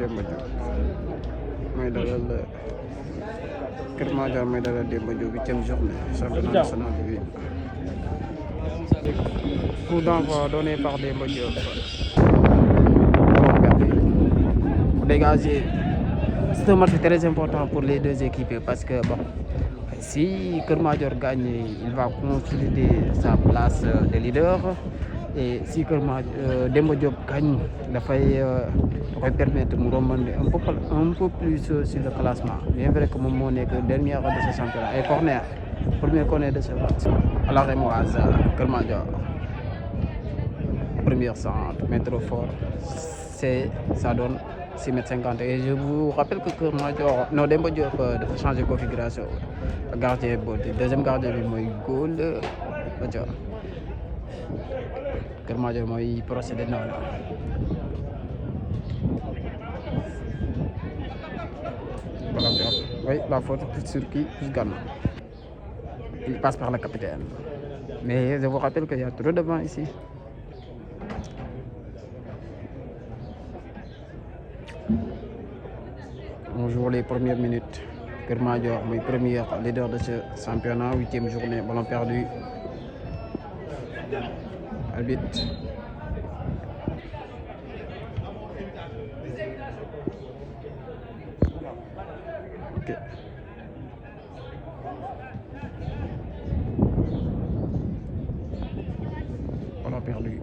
Demba Diop mooy dalal Kër Madior mooy dalal Demba Diop 8e journée championnat national de Ville. Coup d'envoi donné par Demba Diop. Dégager. C'est un match très important pour les deux équipes parce que bon, si Kër Madior gagne, il va consolider sa place de leader. Et si Demba Diop gagne, ça va permettre de remonter un peu plus sur le classement. Bien vrai que mon est que dernière de ce championnat. Et corner, premier corner de ce match. À la Rémoise, Kër Madior. Premier centre, mais trop fort. Ça donne 6,50 m. Et je vous rappelle que Kër Madior, non, Demba Diop dafa changer de configuration. Gardien, deuxième gardien, il goal. Kër Madior mooy procédé noonu. Oui, la faute sur qui? Gana. Il passe par le capitaine. Mais je vous rappelle qu'il y a trop de vent ici. On joue les premières minutes. Kër Madior, mon premier leader de ce championnat, 8e journée, ballon perdu. Arbitre. Ok. Ballon perdu.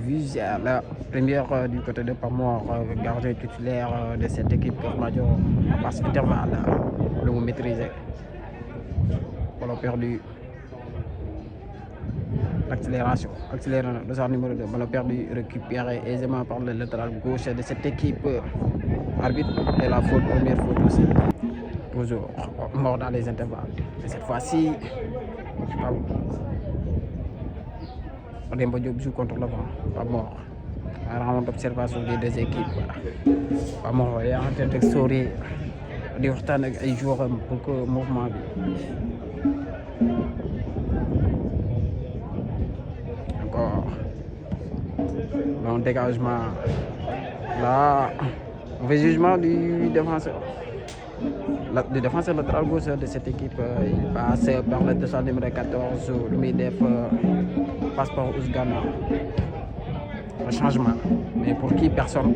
Visa, la première du côté de Pamor, gardien titulaire de cette équipe Kër Madior, passe intervalle, le maîtriser. Ballon perdu. Accélération, le sort numéro 2, ballon perdu, récupéré aisément par le latéral gauche de cette équipe. Arbitre et la faute, première faute aussi. Toujours mort dans les intervalles. Et cette fois-ci, Demba Diop joue contre le vent, pas mort. Un round d'observation des deux équipes. Pas mort, il est en train de sourire, de waxtaan ak ay joueurs pour que le mouvement bi. Bon dégagement. Là, mauvais jugement du défenseur. Le défenseur latéral gauche de cette équipe, il passe par le dossard numéro 14, le Medef passe par Ousgana. Un changement. Mais pour qui? Personne.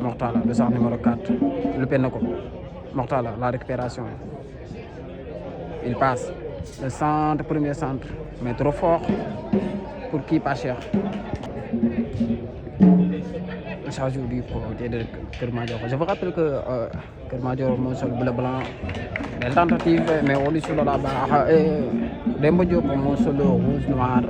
Mortala, le dossard numéro 4, le Pénaco. Mortala, la récupération. Il passe. Le centre, premier centre, mais trop fort. Pour qui? Pas cher. Le charge du côté de Kër Madior. Je vous rappelle que Kër Madior, mon sol bleu blanc, des tentatives, mais on est sur la barre. Et Demba Diop, mon sol rouge noir.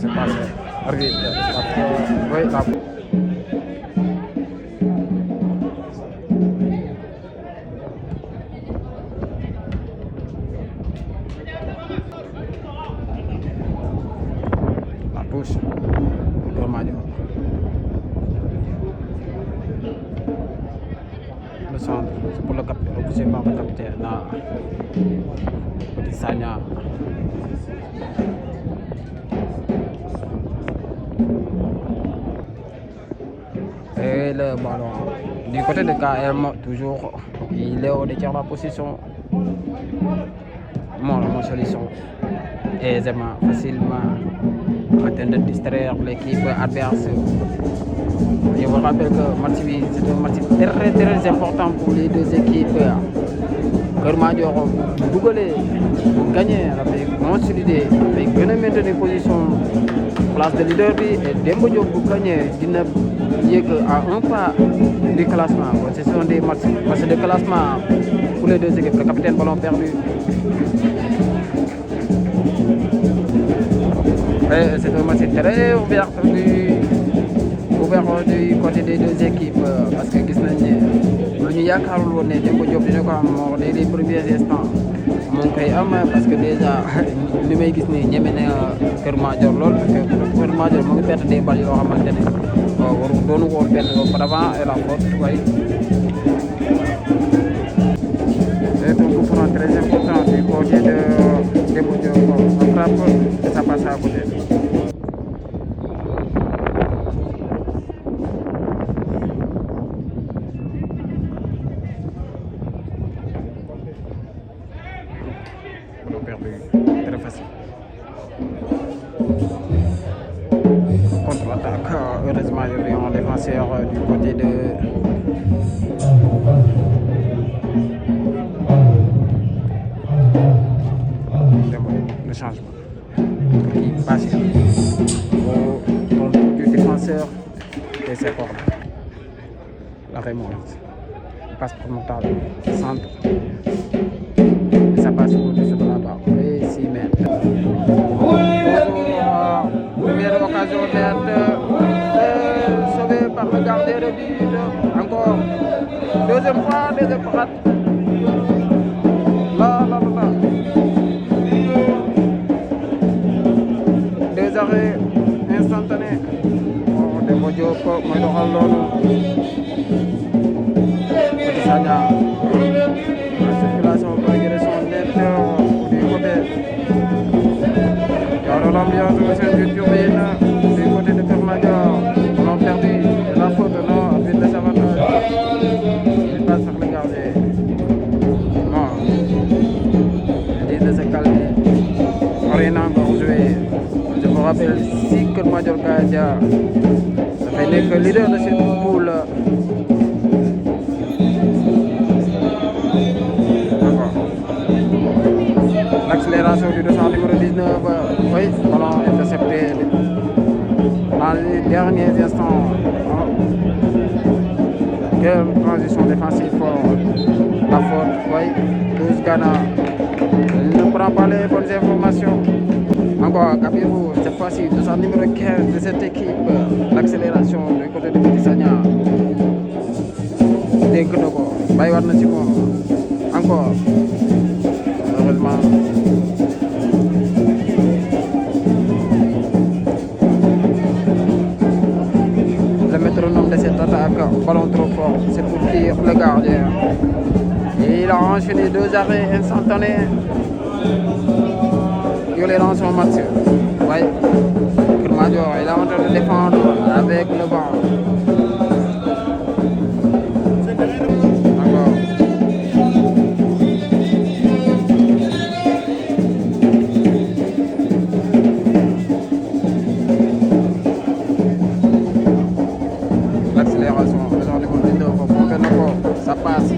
Se passe. Arbitre. Oui, la touche. Kër Madior. Le centre, c'est pour le capitaine, repoussé par le capitaine. Là. Petit Sagna. Et le ballon du côté de KM, toujours, il est au détient la position. Mon solution aisément, facilement, en train de distraire l'équipe adverse. Je vous rappelle que c'est un match très très important pour les deux équipes. Kër Madior, vous gagnez avec consolider, avec bien maintenir position, place de leader et Demba Diop vous gagnez à un pas du classement. Ce sont des matchs de classement pour les deux équipes. Le capitaine ballon perdu. C'est un match très ouvert du côté des deux équipes parce que gis nañ ne lu ñu yaakaarul woon ne Demba Diop dina ko am les premiers instants mu ngi koy am parce que déjà li may gis nii ñeme na Kër Madior lool parce que Kër Madior mu ngi perte des balles yoo xamante ne waru doonu ko perte auparavant et la faute way c'est un coup franc très important du côté de Demba Diop on frappe et ça passe à côté. Perdu très facile. Contre-attaque, heureusement il y avait un défenseur du côté de le changement qui passe du défenseur et c'est corner. La remonte, il passe pour Mokhtar, centre. Ça passe au-dessus de la barre et 6 mètres. Première occasion d'être sauvée par le gardien de but. Encore deuxième fois, deuxième rate. Là. Deux arrêts instantanés. Demba Diop mooy doxal loolu. Petit Sagna. La circulation pour régression nette du côté. Il y a de l'ambiance au sein du turbine du côté de Kër Madior. On a perdu la faute, non, à but de désavantage. Il passe par le gardien. Non. Il dit de se calmer. Rien encore joué. Je me rappelle si Kër Madior Kadia, ça fait que leader de cette poule. L'accélération du dossard numéro 19, oui, ballon intercepté dans les derniers instants. Quelle transition défensive pour la faute, oui, Douze Gana. Il ne prend pas les bonnes informations. Encore Kabirou, cette fois-ci, dossard numéro 15 de cette équipe. L'accélération du côté de Petit Sagna. Dégg na ko, bàyyiwaat na ci moom. Encore. Heureusement. Le métronome de cette attaque, ballon trop fort, c'est pour dire le gardien. Et il a enchaîné deux arrêts instantanés. Il les lance en match. Ouais. Kër Madior, il est en train de défendre avec le vent. Ça passe,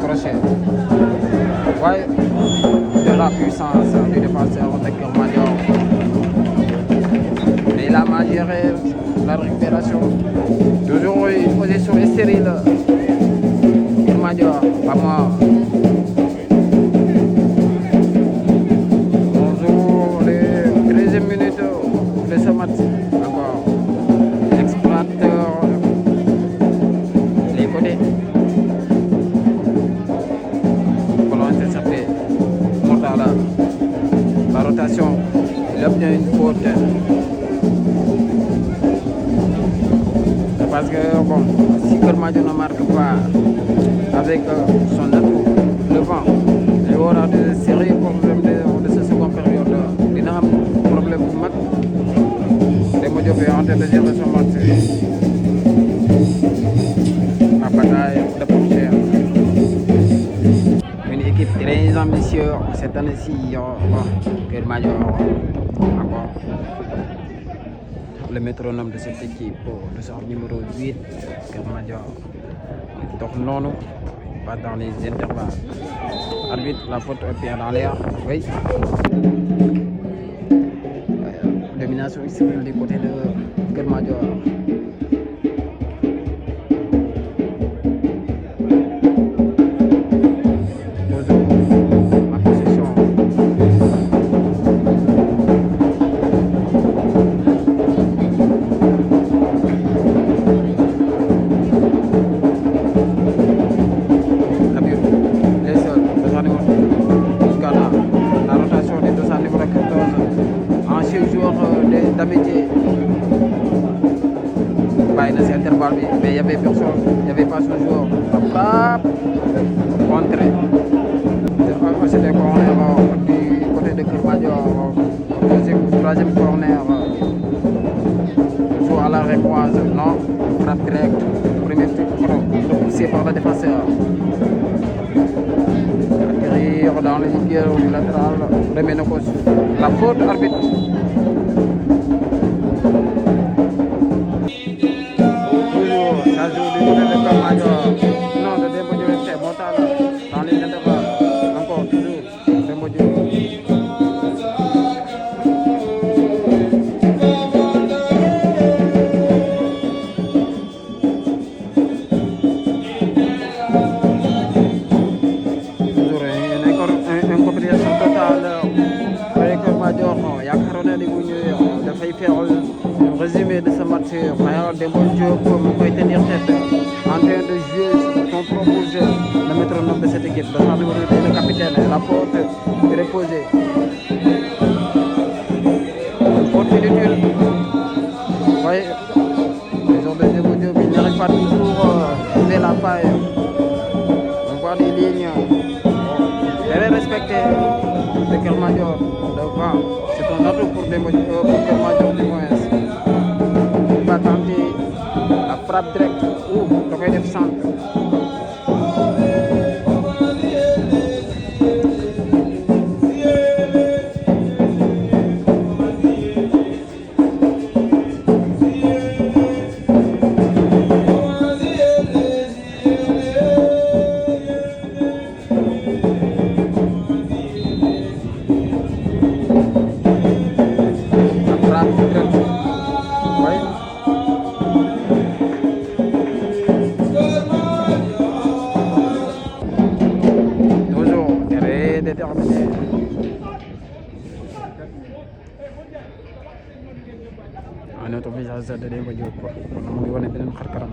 crochet. Ouais, de la puissance du défenseur de Kër Madior. Mais il a mal géré la récupération. Toujours une position stérile. Kër Madior, pas moi. On joue les 13e minutes de ce match. Encore. Exploite les côtés. La rotation, il obtient une faute. Parce que bon, si Kër Madior ne marque pas avec son atout, le vent, il y aura de sérieux problèmes de cette seconde période. Il y a un problème pour Mac. Demba Diop est en train de gérer son match. La bataille de Porchère. Une équipe très ambitieuse cette année-ci. Kër Madior encore. Le métronome de cette équipe, le sort numéro 8, Kër Madior. Donc non, pas dans les intervalles. Arbitre, la faute est bien dans l'air. Oui. Domination ici du côté de Kër Madior. Kabirou, les sols, besoin de balle, mais il n'y avait personne, il n'y avait pas ce joueur. La frappe, entrée. C'était corner du côté de Kermadior, troisième corner. Joue à la rémoise, non, frappe directe, premier tour, repoussé par le défenseur. Atterrir dans le ligue du latéral, remet nos causes. La faute arbitre. Toujours, ça joue du côté de Kermadior. Non, de Demba Diop, c'est Montala dans les intervalles. Encore, toujours, Demba Diop. Résumé de ce match, Mayor Demba Diop peut tenir tête en train de jouer son propre jeu, le métronome de cette équipe. Le numéro 2, le capitaine, la porte est reposée. Porte inutile. Vous voyez, les joueurs de Demba Diop, ils n'arrivent pas toujours à trouver la faille. On voit des lignes très respectées de Kermadior devant. C'est un atout pour Kermadior du moins. Va tenter la frappe directe ou da koy def centre. Un autre visage de Demba Diop quoi kon mu ngi wane beneen xar kanam.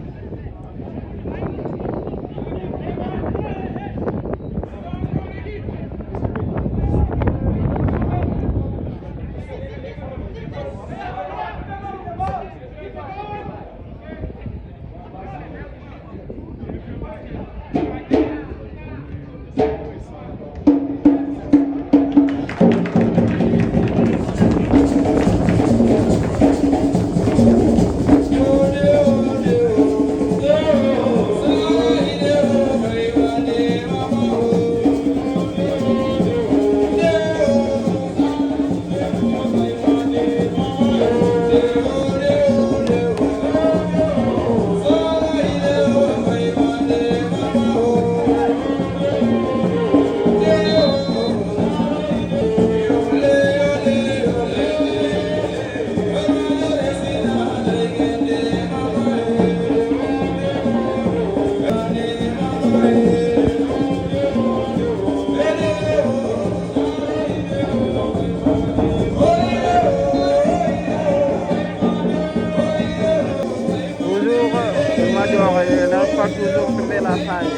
N'arrive pas toujours trouver la faille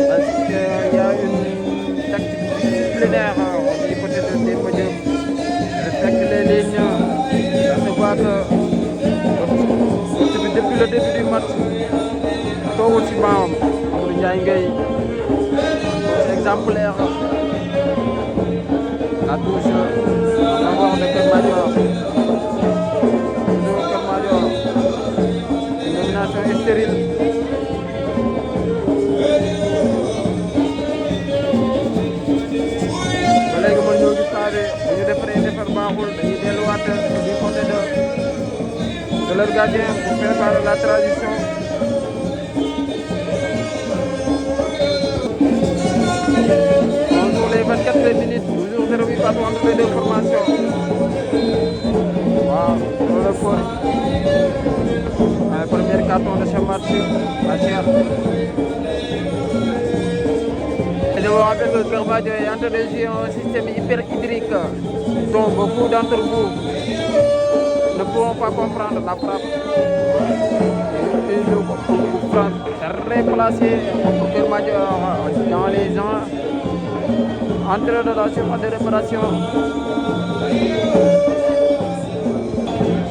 parce qu'il y a une tactique disciplinaire du côté de Demba Diop. Respecte les lignes. Ça se voit que depuis le début du match, toogul ci banc Amadou Ndiaye Gueye exemplaire. La touche en faveur de Kermadior. Toujours Kermadior. Une domination stérile. Ba léegi mën ñoo gis saa bu ñu defaree defar baaxul dañuy delluwaat du côté de leur gardien pour préparer la transition. On joue les 24 minutes, toujours 0 but partout entre les deux formations. Waaw, loolu la ko premier carton de ce match, Bachir. Je vous rappelle que Kermadior est en train de jouer un système hyper hydrique dont beaucoup d'entre vous ne pourront pas comprendre la frappe. Une frappe très placée pour Kermadior dans les gens entrée de la surface de réparation.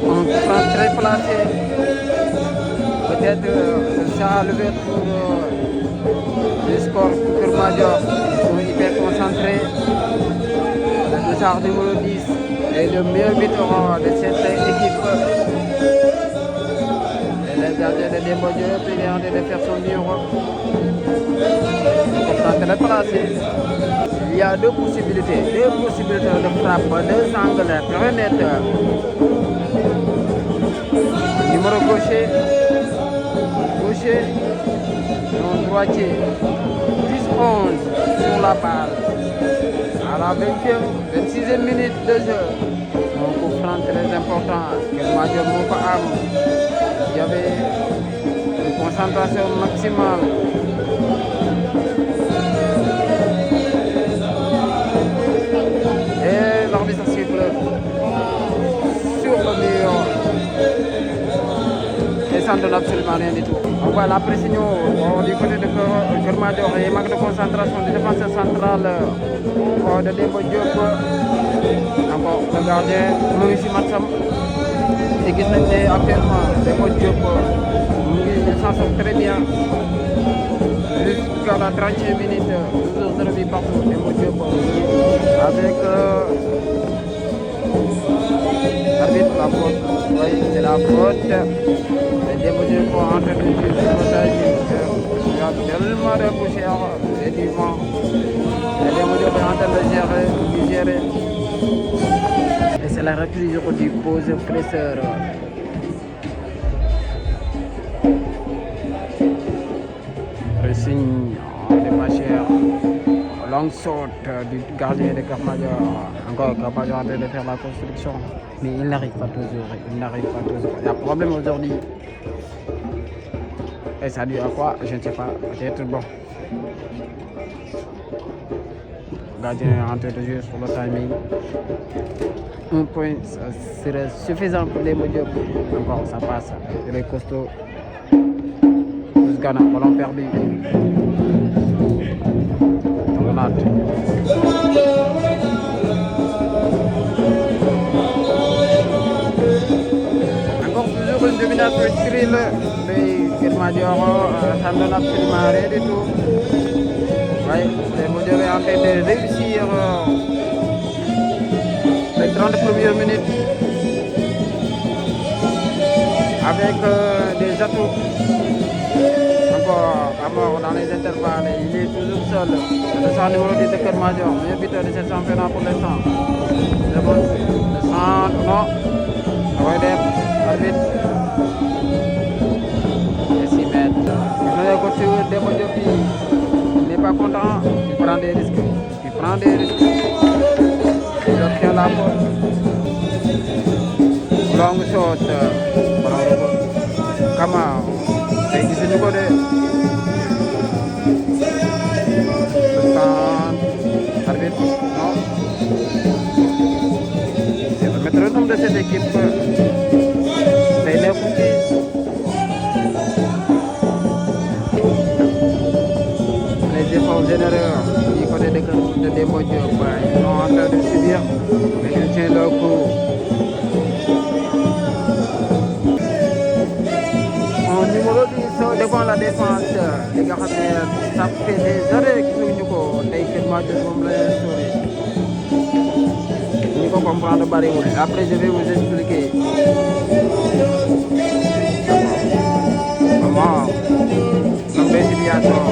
Une frappe très placée. peut-être ce sera l'ouverture du score pour Kermadior. Ils sont hyper concentrés. Le dossard numéro 10 est le meilleur buteur de cette équipe. Et le gardien de Demba Diop est en train de faire son mur. Très placé. Il y a deux possibilités de frappe, deux angles très nets. Numéro gaucher, non droitier, 10-11 sur la balle. À la 26e minute de jeu, un coup franc très important. Kermadior moo ko am. Il y avait une concentration maximale. Et l'arbitre siffle sur le mur. Et ça ne donne absolument rien du tout. On voit la pression du côté de Kermadior et manque de concentration du défenseur central de Demba Diop. Encore le gardien Maurice Matsam. Et qui est actuellement Demba Diop. Il s'en sort très bien. Jusqu'à la 30e minute, 12 0 partout. Demba Diop avec l'arbitre, la faute. Oui, c'est la faute. Demba Diop en train de jouer sur le stage. Il y a tellement de poussière et du vent. Et Demba Diop est en train de gérer. Et c'est la reprise du pose presseur. Pressing de Machère. Longue saute du gardien de Kermadior. Encore Kermadior en train de faire la construction. Mais il n'arrive pas toujours. Il y a un problème aujourd'hui. Et ça dû à quoi? Je ne sais pas. Peut-être bon. Le gardien est en train de jouer sur le timing. Un point ça serait suffisant pour les Demba Diop. Encore ça passe. Il est costaud. Ghana, ballon perdu. Ronald. Encore toujours une domination extrême de Kermadior. Ça ne donne absolument rien du tout. Oui, Demba Diop est en train de réussir les 30 premières minutes avec des atouts. Encore dans les intervalles, il est toujours seul. Le centre numéro 10 de Kermadior, meilleur buteur de ce championnat pour l'instant. Le centre, non. Arbitre. Et 6 mètres. Le côté de Demba Diop, il n'est pas content. Il prend des risques. Il obtient la faute. Longue saute. Kama. Et qui se nous arbitre, non. C'est le métronome de cette équipe. C'est les cookies. Les efforts généreux du côté de Demba Diop, ils sont en train de subir, mais ils tiennent leur coup. Numéro 10 devant la défense, les gars, ça fait des années qu'ils sont venus Kermadior moom la instauré. Ñu ko comprendre bariwul. Après je vais vous expliquer comment dans des situations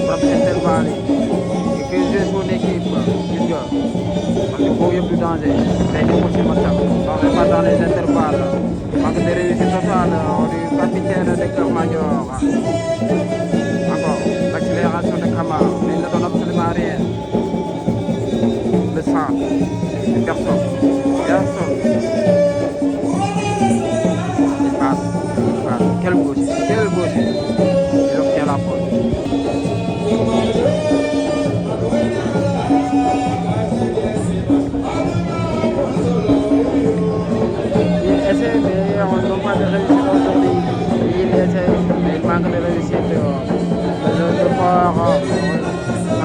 professionnelles et que jouer son équipe, gis nga parce que boobu yëpp du danger day nekk ci matam donc pas dans les intervalles manque de réussite totale du capitaine de Kermadior. Encore l'accélération de Kama, mais il ne donne absolument rien. Le centre, personne. Il passe. Quel gauche. Il obtient la faute. Il essaie, mais on n'a pas de réussite aujourd'hui. Il essaie, mais il manque de réussite.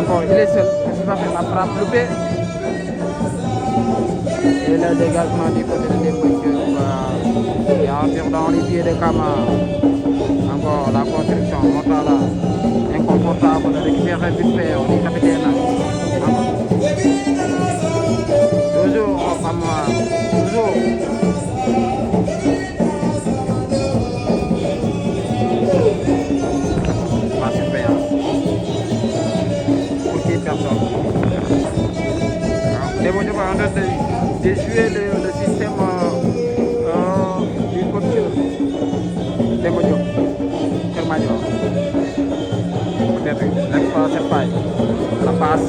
Encore, il est seul. C'est pas fait la frappe loupée. Et le dégagement du côté de Demba Diop. Il y a un tir dans les pieds de Kama. Encore Kermadior. Peut-être l'exploit cette faille. La passe.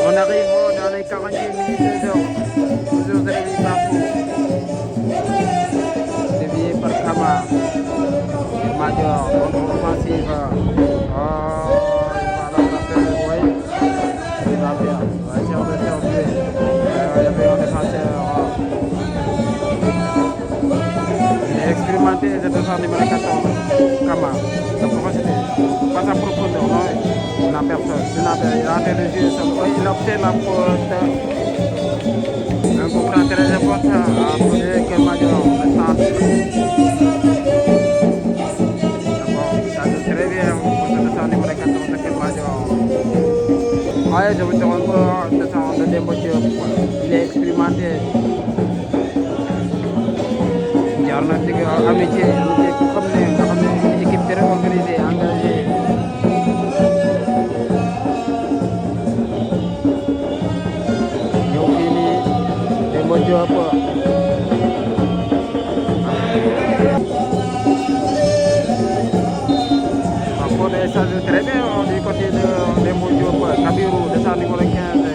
On arrive dans les 48 minutes de jeu. Toujours de réveil partout. Dévié par Kama. Kermadior, contre-offensive. Oh, il va la frapper. Oui. Il va bien. Il va essayer de faire jouer. Il y avait un défenseur. Il est expérimenté, ce défenseur numéro 14. Kama. La profondeur. Passe en profondeur. Non, il n'a personne. Il a fait le jeu. Il a obtenu la faute. Un coup franc très important. Après Kermadior. Très bien pour ce défenseur numéro 14 de Kermadior. Ouais, je vous te rends de Demba Diop. Il est expérimenté. jaar na digg amitié ku xam ne nga xam ne équipe très organisée engagée. ñëw fii nii Demba Diop. Pour les sages très bien du côté de Demba Diop. Kabirou, descend numéro 15.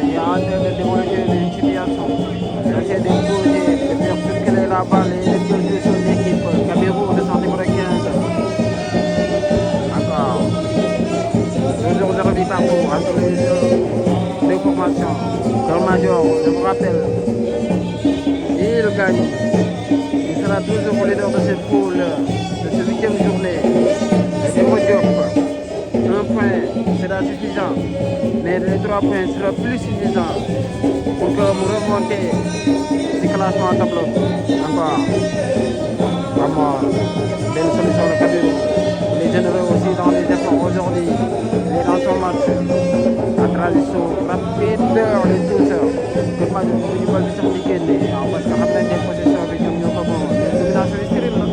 Il est en train de développer une situation. Il essaie de bouger, de faire circuler la balle et de bouger son équipe. Kabirou, descend numéro 15. Encore. Toujours de revue partout entre les deux formations. Kermadior, je vous rappelle, il gagne. Il sera toujours le leader de cette poule, de cette 8e journée. Demba Diop, 1 point sera suffisant, mais les 3 points seront plus suffisants pour que vous remontez ce classement tableau. Encore, vraiment, belle solution de Kabirou. Il est généreux aussi dans les efforts aujourd'hui. Il est dans son match. La transition rapide, les tous. Kermadior bu ñu bal bi sax di génne parce que xam nañ ne possession bi ñoom ñoo ko moom. Domination stérile la.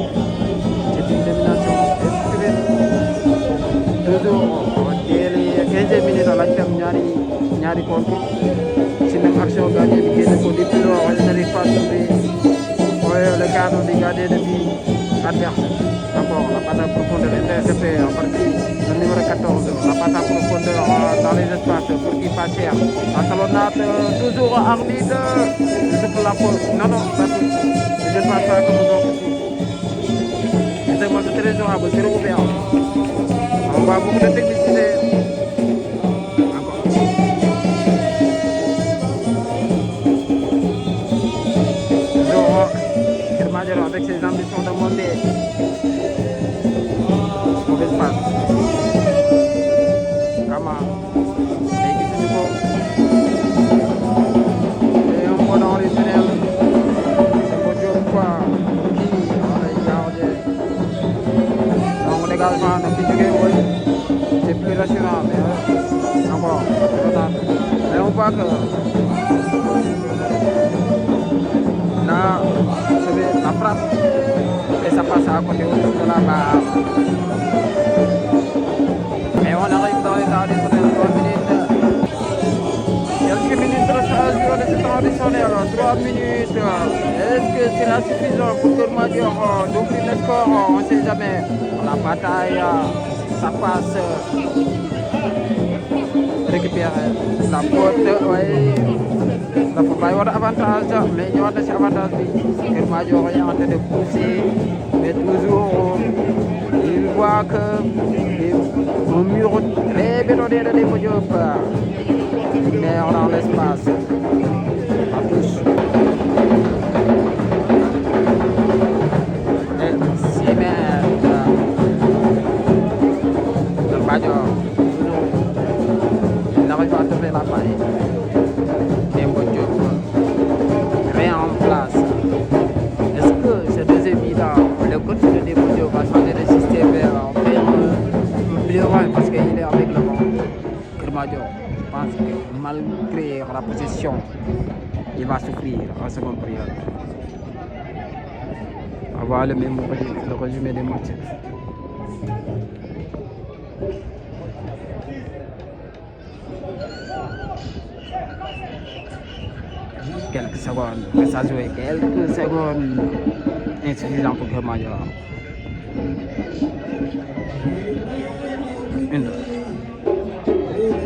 C'est une domination stérile. Toujours dès les 15 minutes lañ fi am ñaari contre si même action gardien bi génne ko depuis lors il n'arrive pas à trouver le cadre du gardien de but adverse. D'abord la passe en profondeur interceptée en partie le numéro 14, la passe en profondeur dans les espaces pour qui passe la talonnade toujours arbitre pour la faute. Non, pas tout. Je ne pense pas que nous avons c'est un match très jouable, c'est ouvert. On voit beaucoup de technicité. Encore. Toujours Kermadior avec ses ambitions de monter. Mauvaise passe. Kama. Léegi suñu ko. Et un peu dans les tunnels. Demba Diop quoi. Kii wala gardien. Donc dégagement na fi jógee mooy. C'est plus rassurant, mais encore, mais on voit que là, la frappe et ça passe à côté de la barre. Et on arrive dans les derniers 3 minutes. Quelques minutes de changement de cette additionnel, 3 minutes. Est-ce que c'est suffisant pour Kermadior d'ouvrir le score? On ne sait jamais. La bataille. Ça passe, récupère la faute, oui. La faute va y avoir avantage, mais il y aura des avantages. Kermadior est en train de pousser, mais toujours il voit que un mur très bétonné de Demba Diop. Il met dans l'espace. La touche. Et 6 mètres. Kermadior, il n'arrive pas à trouver la faille. Demba Diop met en place. Est-ce que c'est deux évident? Le coach de Demba Diop va changer de système vers milieu parce qu'il est avec le vent. Kermadior, je pense que malgré la possession, il va souffrir en seconde période. On va voir le résumé des matchs. quelques secondes. Reste à jouer quelques secondes. Insuffisant pour Kermadior.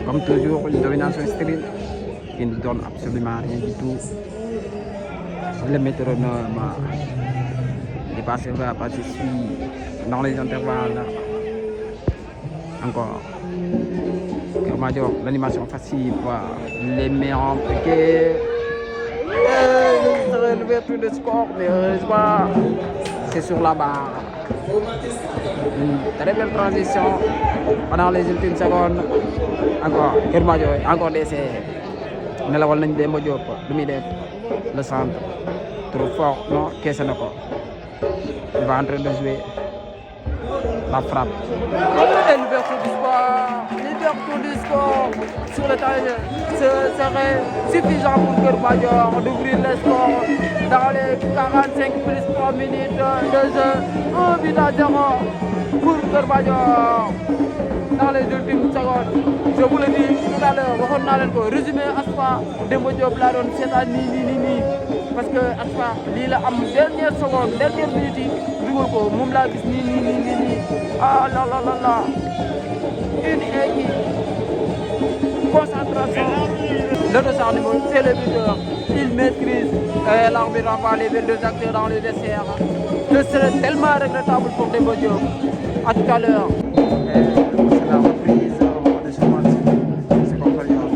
Comme toujours, une domination stérile qui ne donne absolument rien du tout. Le métronome dépassé va passer dans les intervalles. Encore. Kermadior, l'animation facile, les mains en piqué. L'ouverture de score, mais heureusement, c'est sur la barre. Une très belle transition pendant les ultimes secondes. Encore, Kermadior, encore d'essai. Nelawal nañ Demba Diop lu muy def le centre trop fort non keese na ko il va en train de jouer la frappe et l'ouverture du score sur le terrain. Ce serait suffisant pour Kermadior d'ouvrir le score dans les 45 plus 3 minutes de jeu. 1 but à 0 pour Kermadior dans les ultimes secondes. Je vous le dis tout à l'heure, waxoon naa leen ko résumé Aspa Demba Diop laa doon seetaan nii parce que Aspa lii la am dernière seconde dernière minute yi dugal ko moom laa gis nii ah là là là là une équipe concentration. Le dossard numéro c'est le buteur, il maîtrise l'arbitre envoie les deux acteurs dans le vestiaire. Ce serait tellement regrettable pour Demba Diop. À tout à l'heure. C'est la reprise de ce match. C'est contre Lyon.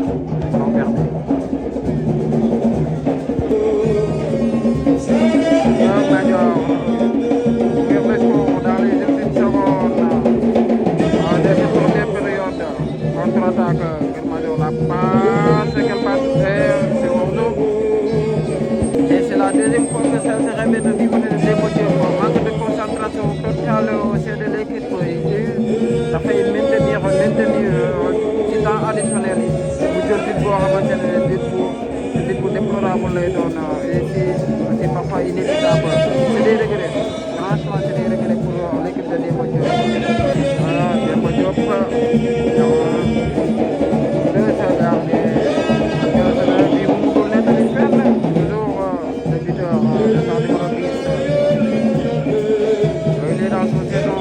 Ils ont perdu. Kermadior ouvre le score dans les ultimes secondes de cette première période. Contre-attaque, Kermadior la passe, quelle passe, c'est Orzo. Et c'est la deuxième fois que ça se répète du côté de Demba Diop. Manque de concentration totale au sein de l'équipe. Ça fait maintenir ci temps additionnel yi bu jël bit boo xamante ne bit bu déplorable lay doon et c'est parfois inévitable. C'est des regrets, franchement c'est des regrets pour l'équipe de Demba Diop. Voilà, Demba Diop deux secondes bi mu mugul nettali fenn toujours le buteur de son numéro 10 il est dans son saison.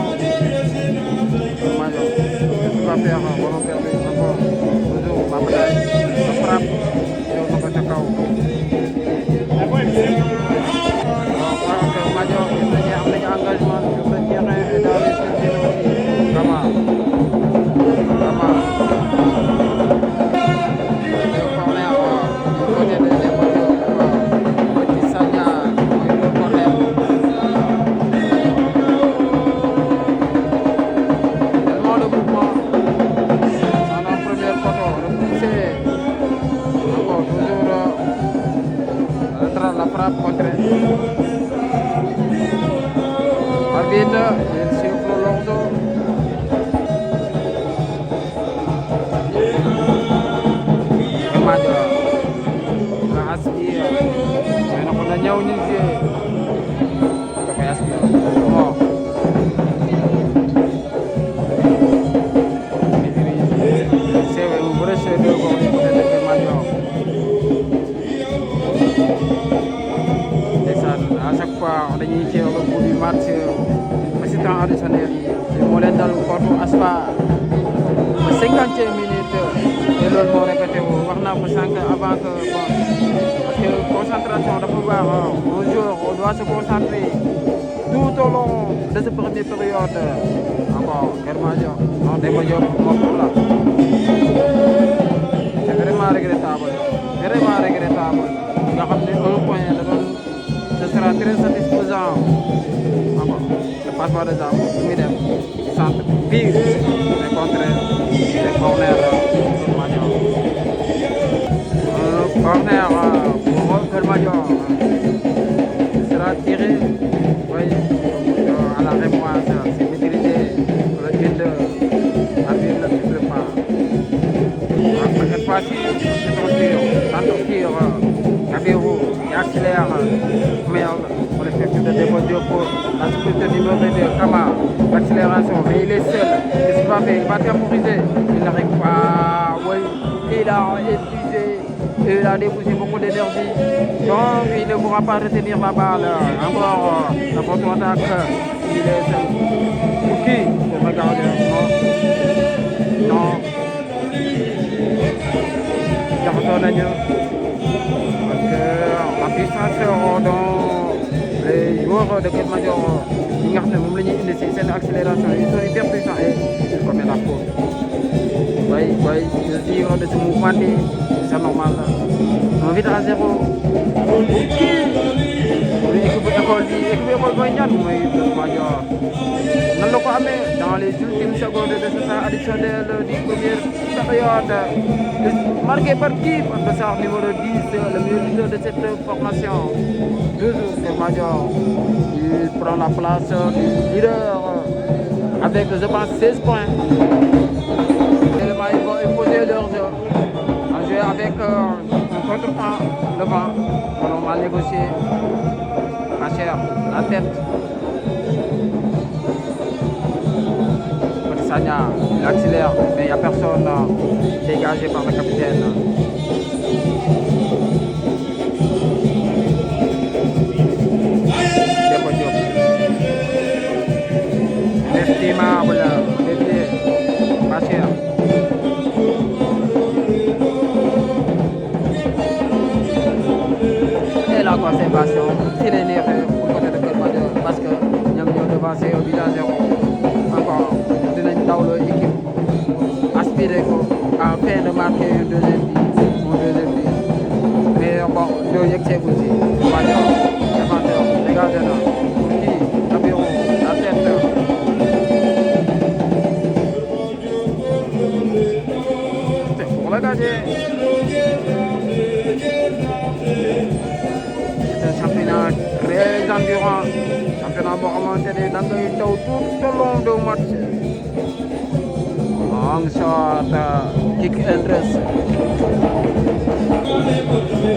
Kermadior, qu'est-ce qu'il va faire? Ballon perdu encore. Toujours la bataille, la frappe. Et on va se kaw. Kermadior, il y a un engagement sur le terrain et dans les structures aussi. Kama. Le corner du côté de Demba Diop. Petit Sagna, le corner. La frappe contre arbitre, il siffle l'orzo. Kermadior la aspire mais na ko na ñëw ñu joué da koy aspire bon c'est un vrai chef-d'œuvre du côté de Kermadior. À chaque fois dañuy teew le bout du match ba si temps additionnel yi moo leen dal contre Aspa ba 50e minute et loolu moo répété wu wax naa ko sànq avant que bon parce que concentration dafa baax un joueur on doit se concentrer tout au long de cette première période. Encore Kermadior non Demba Diop moom la c'est vraiment regrettable nga xam ne un point da doon ce sera très satisfaisant. Encore le passement de Zambo muy dem centre pire mais contre les corners Kermadior. Corner pour Kermadior sera tiré à la rémoise. C'est maîtrisé le tir de l'arbitre ne siffle pas. Cette fois-ci c'est un tir Kabirou qui accélère mais pour l'effectif de Demba Diop pour la sécurité numéro 2 Kama. L'accélération mais il est seul. Qu'est-ce qu'il va faire? Il va temporiser. Il n'arrive pas. Oui, il a épuisé Et il a débouché beaucoup d'énergie. Donc il ne pourra pas retenir la balle. Encore la contre-attaque. Il est pour qui? C'est le gardien. Non. Non. Jaxasoo nañu parce que la puissance dans les joueurs de Keur Madior yi nga xam ne moom la ñuy indi si seen accélération ils sont hyper puissants et ils commettent la faute. Oui, le tir de ce mouvement c'est normal. 1-0 pour qui? Équipe école mooy ñan mooy Keur Madior nan la ko amee dans les ultimes secondes de ce temps additionnel du première période marqué par qui? Par le sort numéro 10, le meilleur leader de cette formation. Toujours Keur Madior, il prend la place du leader avec, je pense, 16 points. Ils vont imposer leur jeu. En jeu avec un contre-temps devant. On va négocier. Pas cher, la tête. Sagna, il accélère, mais il n'y a personne dégagé par le capitaine. Demba Diop. Inestimable, dévié, pas cher. Et la conservation, c'est l'énergie pour côté de Keur Madior parce que nous avons devancé au but à 0. Encore. Dans l'équipe aspiré afin de marquer un deuxième but. Mais bon, deux excès aussi. Madior, défenseur, dégagé là. Pour qui? Capéron, la tête. C'est pour le gardien. C'est un championnat très endurant. Championnat boo xamante ne da ngay daw tout au long du match. Long shot, kick and rest.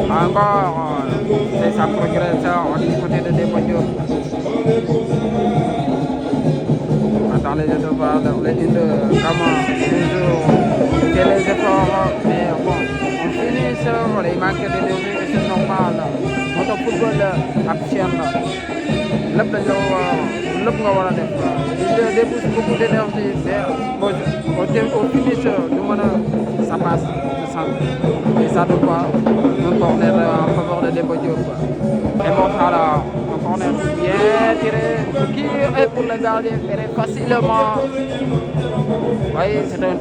Encore, c'est sa progression du côté de Demba Diop. Dans les deux balles, les deux, comment, toujours, c'est les efforts, mais bon, on finit sur les manques d'énergie et c'est normal. Notre football action, lépp nga war a def il débouche beaucoup d'énergie mais au finish du mën a ça passe le centre et ça donne pas un corner en faveur de Demba Diop et bon voilà un corner bien tiré qui est pour le gardien très facilement. Oui, c'est un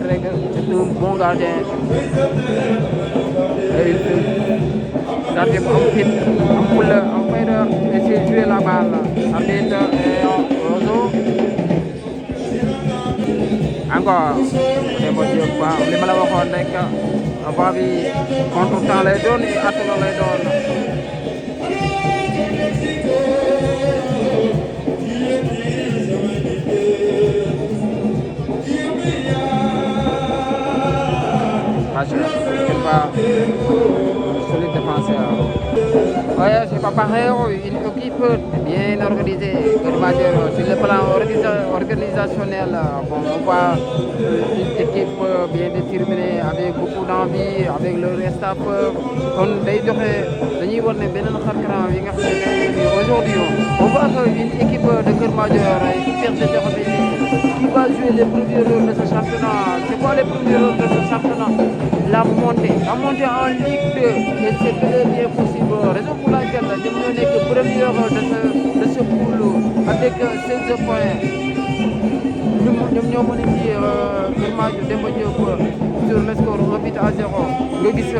bon gardien et il peut gardien bu am fit am fulla am fayda essayer de jouer la balle arbitre et Rozo encore Demba Diop waaw li ma la waxoon rek avant bi contre-temps lay doon et attelon lay doon. Solide défenseur. Oui, c'est pas pareil, une équipe bien organisée. Keur Madior, sur le plan organisationnel, bon, on voit une équipe bien déterminée, avec beaucoup d'envie, avec le staff. On dañuy war ne beneen xarkanam yi nga xam ne aujourd'hui on voit une équipe de Keur Madior hyper déterminée qui va jouer les premiers rôles de ce championnat. C'est quoi les premiers rôles de ce championnat? La montée en Ligue 2 et c'est bien possible. Raison pour laquelle nous sommes que première de ce pool avec 16 points. Nous avons Keur Madior Demba Diop sur le score 1-0. Nga gis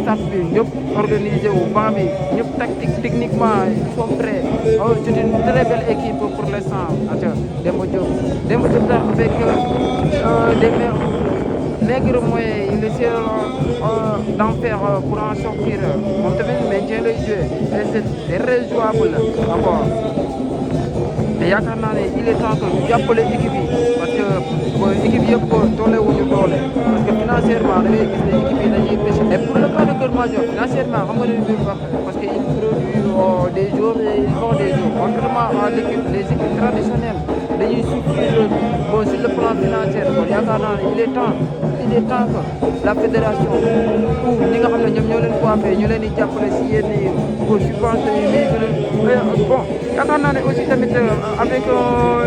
staff bi ñëpp organisé wu banc bi ñëpp techniquement ils sont prêts. C'est une très belle équipe pour l'instant. Demba Diop avec des maigres moyens, il essaie d'en faire pour en sortir. On te maintient le jeu et c'est très jouable d'abord. Et yaakaar naa ne il est temps que ñu jàppale équipe yi parce que équipe yëpp tollewuñu doole parce que financièrement da ngay gis ne équipe yi dañuy pêcher. Et pour le cas de Keur Madior financièrement xam nga ne parce que il produit des jours et ils font des jours. Contrairement à les équipes traditionnelles, dañuy souffrir bon, sur le plan financier. Bon, yaakaar naa ne il est temps que la fédération ou ñi nga xam ne ñoom ñoo leen coiffé ñu leen di jàppale si yenn subventions yi mais bon yaakaar naa ne aussi tamit avec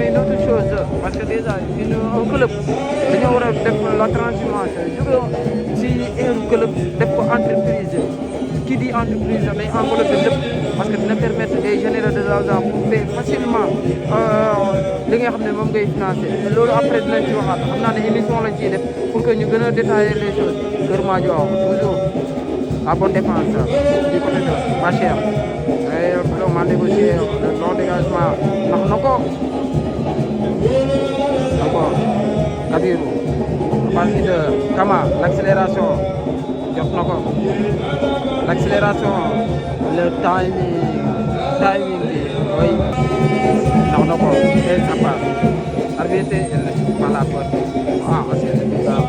une autre chose parce que déjà un club dañoo war a def la transhumance jóge si un club def ko entreprise. Qui dit entreprise day enveloppé lépp parce que dina permettre de générer de l'argent pour payer facilement li nga xam ne moom ngay financer te loolu après dinañ ci waxaat xam naa ne émission lañ ciy def pour que ñu gën a détailler les choses Kër Madior toujours à bonne dépense du côté de pas cher et vraiment négocier le non dégagement ndax na ko encore Kabirou à partir de Kama l'accélération jot na ko l'accélération le timing bi oui ndax na ko et ça passe arbitre elle ne suit pas la porte c'est bizarre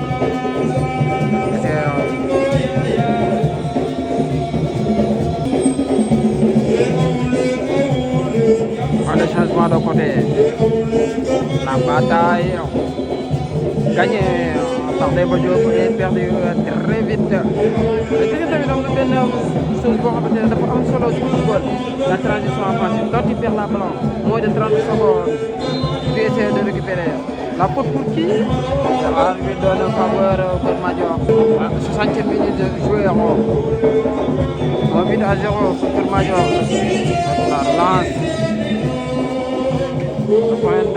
le changement de côté la bataille gagnée par Demba Diop et perdu très vite mais tamit am na benn chose boo xamante ne dafa am solo ci football la transition offensive quand tu perds la ballon moins de 30 secondes tu essaies de récupérer la faute pour qui l'arbitre donne un faveur au Kër Madior 60e minute de jouer un but à 0 pour Kër Madior la relance point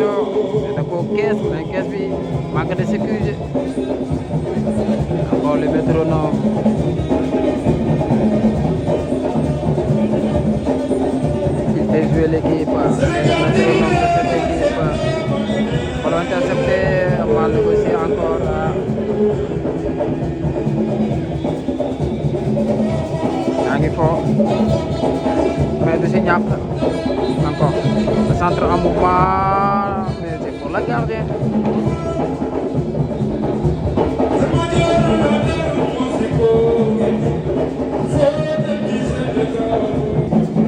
da ko kees mais kees bi manque de sécurité encore le métronome il fait jouer l'équipe le métronome de cette équipe pour intercepter on va négocier encore yaa ngi fort mais du si ñàkk encore le centre en mouvement mais c'est pour le gardien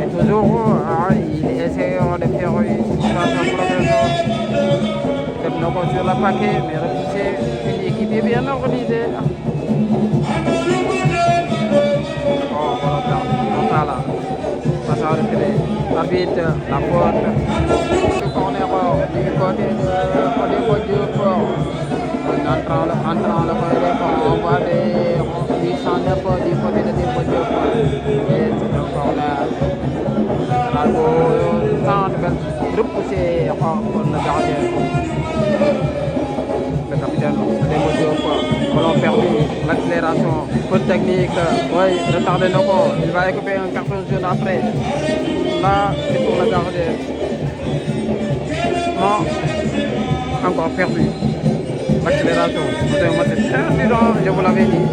et toujours il essaie de faire une situation progresseuse def na ko sur le paquet mais repoussé une équipe bien organisée voilà passe à retrait arbitre la faute le corner du côté de Demba Diop entrant le côté on voit du centre du côté de Demba Diop et c'est un corner Largo centre repoussé pour le gardien le capitaine Demba Diop ballon perdu l'accélération faute technique oui retardé na ko il va récupérer un carton jaune après là c'est pour le gardien non encore perdu l'accélération c'est un match très dur je vous l'avais dit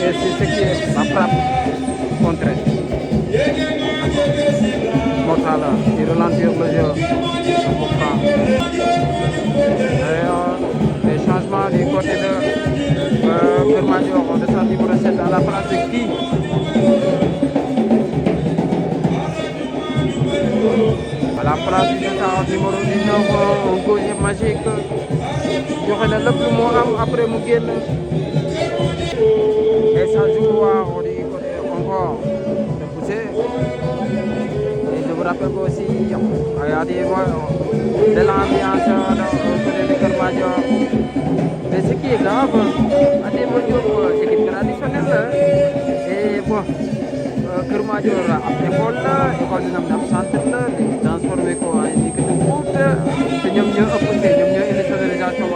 et c'est ce qui est la frappe contrée Mortala il ralentit le jeu pour prendre les changements du côté de Kër Madior de sa numéro 7 à la place de qui à la place du numéro 19 un gaucher magique joxe na lépp lu mu am après mu génn et ça joue du côté encore de pousser et je vous rappelle aussi il y a de l'ambiance du côté de Kër Madior mais ce qui est grave à Demba Diop équipe traditionnelle et bon Kër Madior ab école la école dina am centre la dañuy transformé ko en équipe de foot te ñoom ñoo ëpp ñoom ñoo indi sonorisation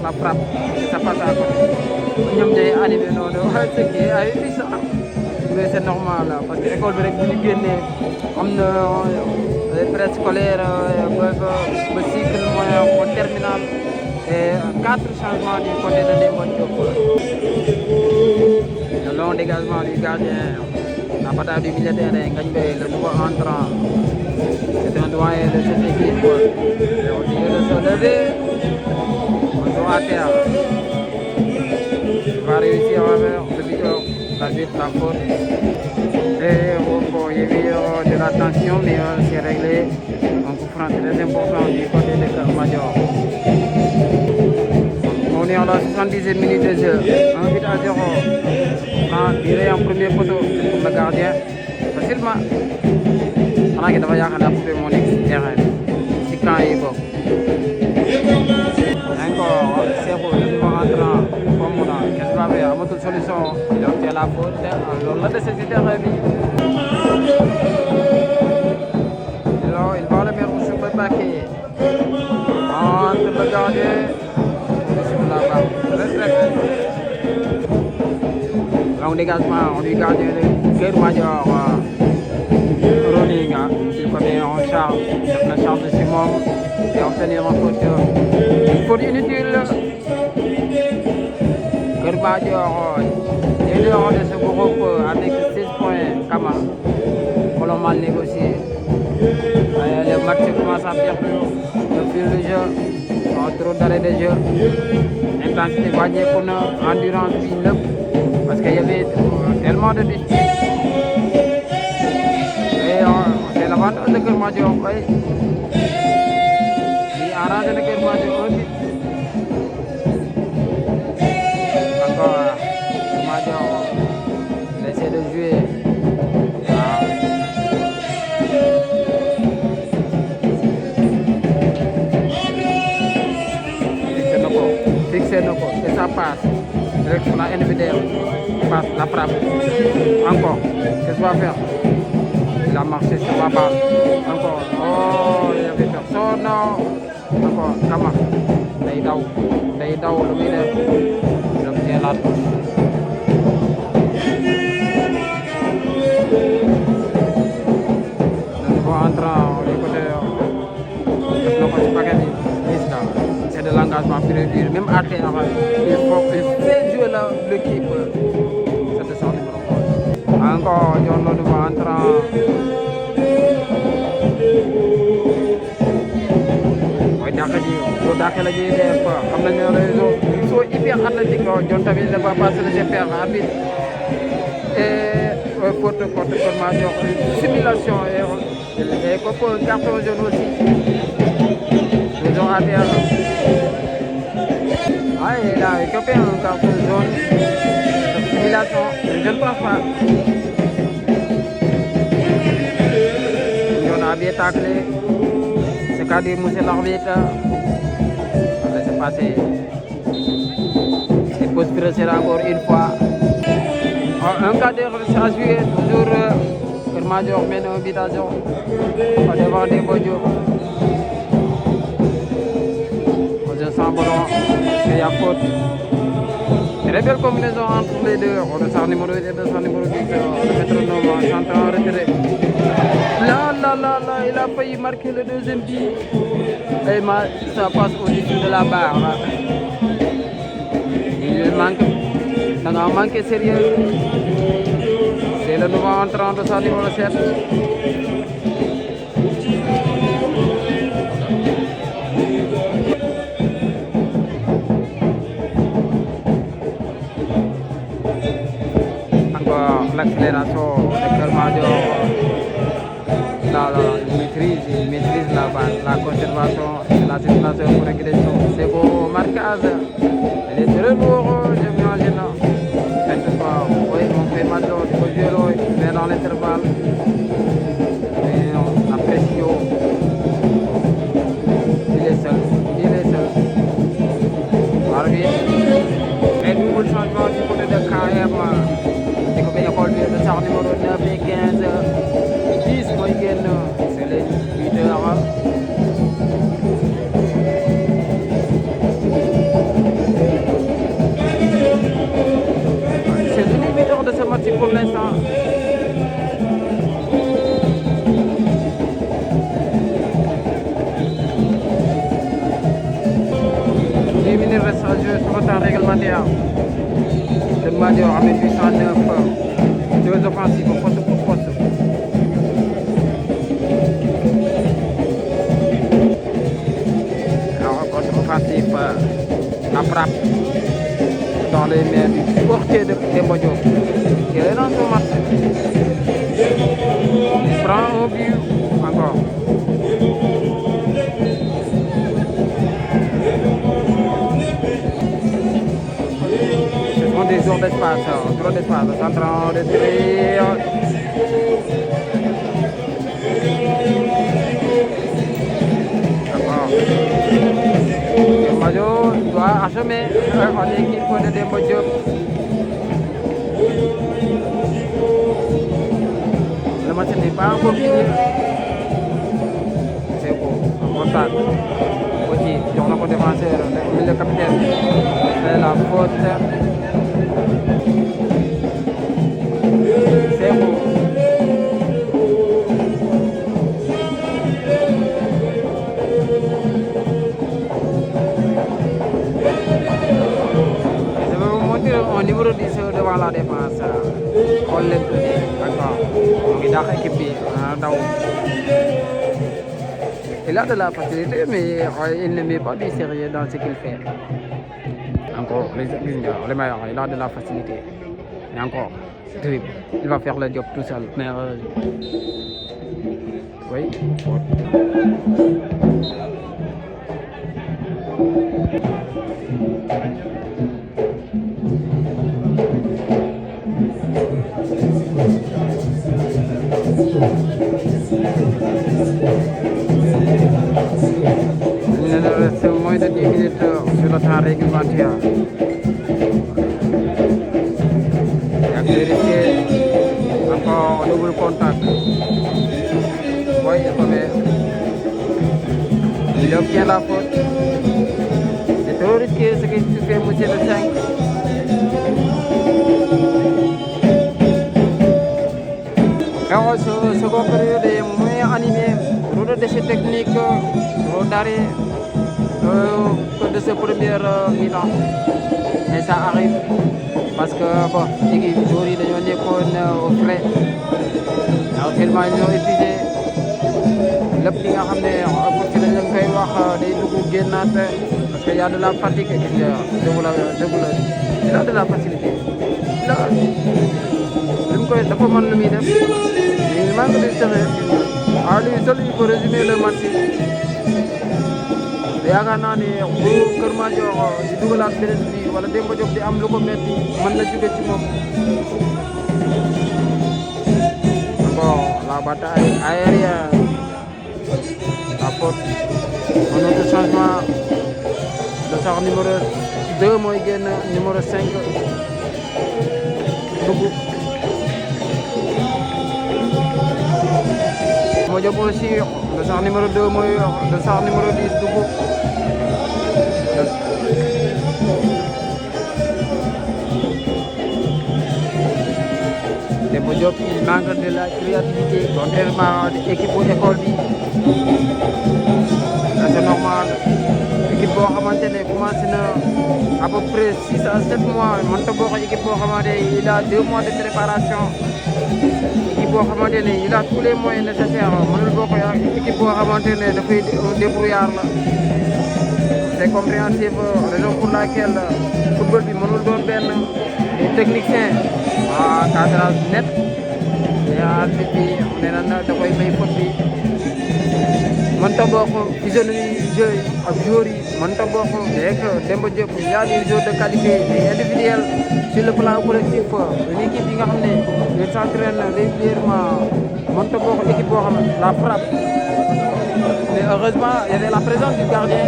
la frappe ça passe à côté ñoom ñooy animé noonu ce qui est ay fii sax mais c'est normal parce que école bi rek bu ñu génnee am na préscolaire ba cycle moyen ba terminal et 4 changements du côté de Demba Diop le long dégagement du gardien la bataille du milieu de terrain Ngagne Mbaye le nouveau entrant c'est un doyen de cette équipe et au lieu de se lever on joue à terre il va réussir à faire le buteur la faute et il y avait de la tension, mais c'est réglé. Un coup franc très important du côté de Kermadior. On est à la 70e minute de jeu. 1 but à 0. Tiré en premier poteau pour le gardien. Facilement. On a qui devait y avoir la poupée mon ex-terrain. C'est quand il est bon. Encore, c'est bon, le nouveau rentrant. Comme on a, qu'est-ce qu'on va faire? À votre solution, il a obtenu la faute. Alors là, c'est cette erreur. Il va le mettre sur le paquet. Entre le gardien. Sur la barre. Long dégagement, on lui garde le Kermadior. Running, il connaît en charge. La charge de Simon. Et obtenir un faute. Faute inutile. Kermadior est dehors de ce groupe avec 6 points. Kama. On l'a mal négocié. Le match commence à perdre le fil du jeu, trop d'arrêt de jeu, intensité variée pour nous, endurance puis parce qu'il y avait tellement de buts. Et c'est l'avantage de Kermadior, il arrange le Kermadior aussi. Encore Kermadior, il essaie de jouer. Et ça passe. Direction la individuelle. Passe, la frappe. Encore. Qu'est-ce qu'il va faire? Il a marché sur la balle. Encore. Oh, il n'y avait personne. Encore. Kama. Daïdaou. Daïdaou, le milieu. Il obtient la touche. Le nouveau entrant du côté de Pagani. C'est de l'engagement pur et dur. Même à terre, il faut jouer l'équipe. C'est de son numéro 11. Encore, il y a un nouveau entrant. Oui, d'accord. Ils sont hyper athlétiques. John Tavis ne va pas se laisser faire rapide. Et faute formation, simulation. Et carton jaune aussi. Ils ont raté un. Ah, il a écopé un carton jaune. Simulation, je ne pense pas. On a bien taclé. C'est qu'à dire, monsieur l'arbitre. On va laisser passer. Il faut se presser encore une fois. Un cas de à jouer, toujours Kermadior mène un but à 0. Devant des Bodio. Sans ballon, il y a faute. Très belle combinaison entre les deux. On a son numéro 8 et son numéro 10. Le métronome s'entend en retrait. Là, il a failli marquer le deuxième but. Et ça passe au-dessus de la barre. Il manque. Ça a manqué sérieux. C'est le nouveau entrant de son numéro 7. L'accélération de Kermadior, il maîtrise la balle, la conservation et la circulation pour régression. C'est beau marquage, il est très lourd, j'imagine. Oui, on fait mal, il faut jouer, mais dans l'intervalle, la pression, il est seul. Arbitre, et nouveau changement du côté de KM. École de Sarre numéro 9 et 15 10 moyenne, c'est les 8 heures. C'est le leader de ce match pour l'instant. 10 minutes restent à jouer sur le temps réglementaire. Kermadior a mis 809. Deux offensives, poste pour poste. Alors, poste offensif, la frappe dans les mains du portier de Demba Diop. Il est dans son match. d'espace, centre de tir. D'accord. Majo doit assumer en équipe de Demba Diop. Le match n'est pas encore fini. C'est beau, en contact. Aussi, sur le défenseur, le capitaine. C'est la faute. C'est beau. Je vais vous montrer un numéro 10 devant la défense. On l'a donné. D'accord. Donc, il a équipé. Il a de la facilité, mais il ne met pas du sérieux dans ce qu'il fait. Encore, les meilleurs, il a de la facilité. Et encore, dribble. Il va faire le job tout seul. Mais oui, il nous reste moins de 10 minutes sur le temps réglementaire. Il y a des risques. Encore un double contact. Oui, il obtient la faute. C'est trop risqué ce que tu fais, monsieur le 5. Alors, ce second période est moins animé. Trop de déchets techniques, trop d'arrêt que de ce premier mi-temps. Mais ça arrive parce que bon, les joueurs dañoo nekkoon au frais. Actuellement ils ont épuisé lépp li nga xam ne coach lañ leen koy wax day dugg génnaat parce que y a de la fatigue gis nga il a de la facilité. Li mu koy dafa mën lu muy def mais il manque de sérieux. À lui seul il faut résumer le match. yaakaar naa ne bu Kër Madior di dugalaat beneen bi wala Demba Diop di am lu ko metti mën na jóge ci moom. Bon, la bataille aérienne, la faute, un autre changement de sort numéro 2 mooy génn numéro 5 dugg. Demba Diop aussi de sort numéro 2 mooy de sort numéro 10 dugg. Demba Diop il manque de la créativité contrairement à l'équipe bu école bi. C'est normal équipe boo xamante ne commencé na à peu près 6 à 7 mois mënta bokk équipe boo xamante ne il a 2 mois de préparation. Équipe boo xamante ne il a tous les moyens nécessaires mënul bokk équipe boo xamante ne dafay débrouillard la. C'est compréhensible, raison pour laquelle football bi mënul doon benn technicien cadrage net et arbitre bi nee na da koy may faute bi mënta bokk physionomie jeu yi ak joueurs yi mënta bokk rek Demba Diop il y a des joueurs de qualité mais individuel sur le plan collectif une équipe yi nga xam ne ils s'entraînent régulièrement mënta bokk équipe boo xam ne la frappe mais heureusement il y avait la présence du gardien.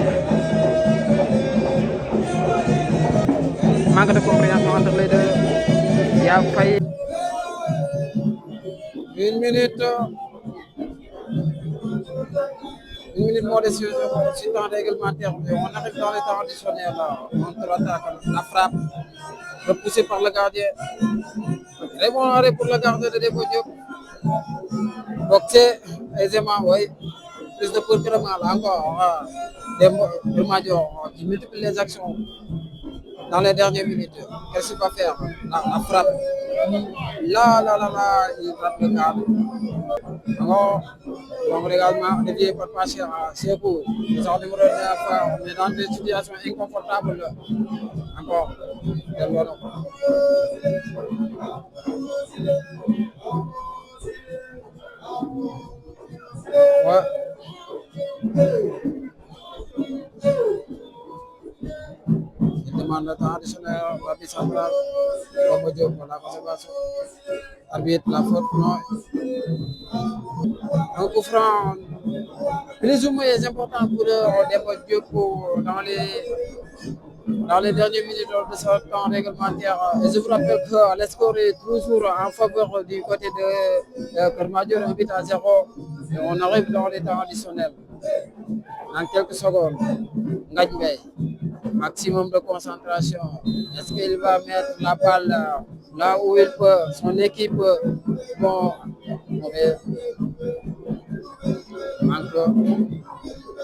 Manque de compréhension entre les deux. Il y a failli. Une minute moins de sur temps réglementaire. On arrive dans les temps additionnels. Contre-attaque, la frappe, repoussée par le gardien. Très bon arrêt pour le gardien de Demba Diop. Boxé aisément, oui. Plus de pour que le mal. Encore, Demba Madior qui multiplie les actions. Dans les dernières minutes, qu'est-ce qu'il va faire? La frappe. Là, il frappe le cadre. Alors, donc également, dévié par passer à Sekou. Nous avons numéro 9, on est dans des situations inconfortables. Encore, ouais. Il demande le temps additionnel, la centrale. Arbitre, la faute, non. Un coup franc plus ou moins important pour Demba Diop dans les dernières minutes de ce temps réglementaire. Et je vous rappelle que le score est toujours en faveur du côté de Kermadior, 1-0. Et on arrive dans les temps additionnels. Dans quelques secondes, Ngadjbey, maximum de concentration. Est-ce qu'il va mettre la balle là où il peut, son équipe, bon, mauvais,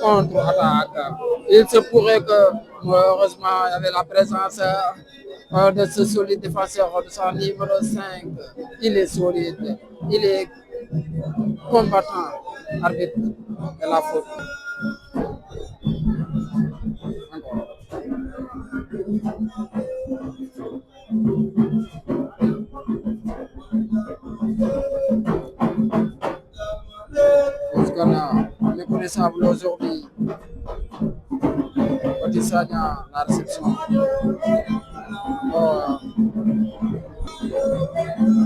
contre-attaque. Il se pourrait que, heureusement, il y avait la présence de ce solide défenseur, de son numéro 5. Il est solide, il est combattant. Arbitre de la faute. Encore. Osgana, méconnaissable aujourd'hui. Batissagna, la réception.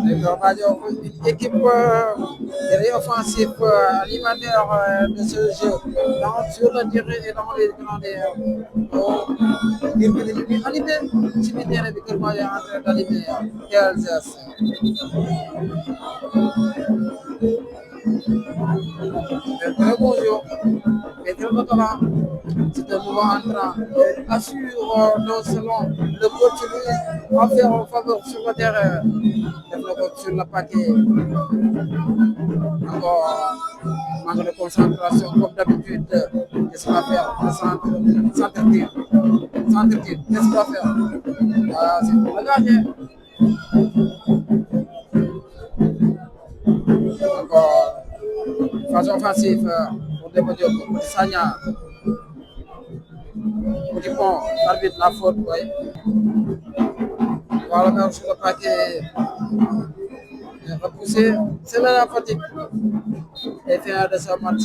Une équipe offensive alimentaire de ce jeu sur le durée et dans les animés si bien avec le moyen d'animer quels très bonjour et très bon talent. C'est un nouveau entrant. Il assure non seulement le coach lui en faire en faveur sur le terrain, développe sur le paquet. Encore manque de concentration comme d'habitude. Qu'est-ce qu'on va faire? Centre-tir. Centre-tir. Qu'est-ce qu'on va faire? Voilà, c'est pour le gardien. Encore phase offensive pour développer pour Sagna. Petit pont, l'arbitre la faute, oui. Voilà, même sur le paquet. Repoussé, c'est là la fatigue. Et fin de sa match.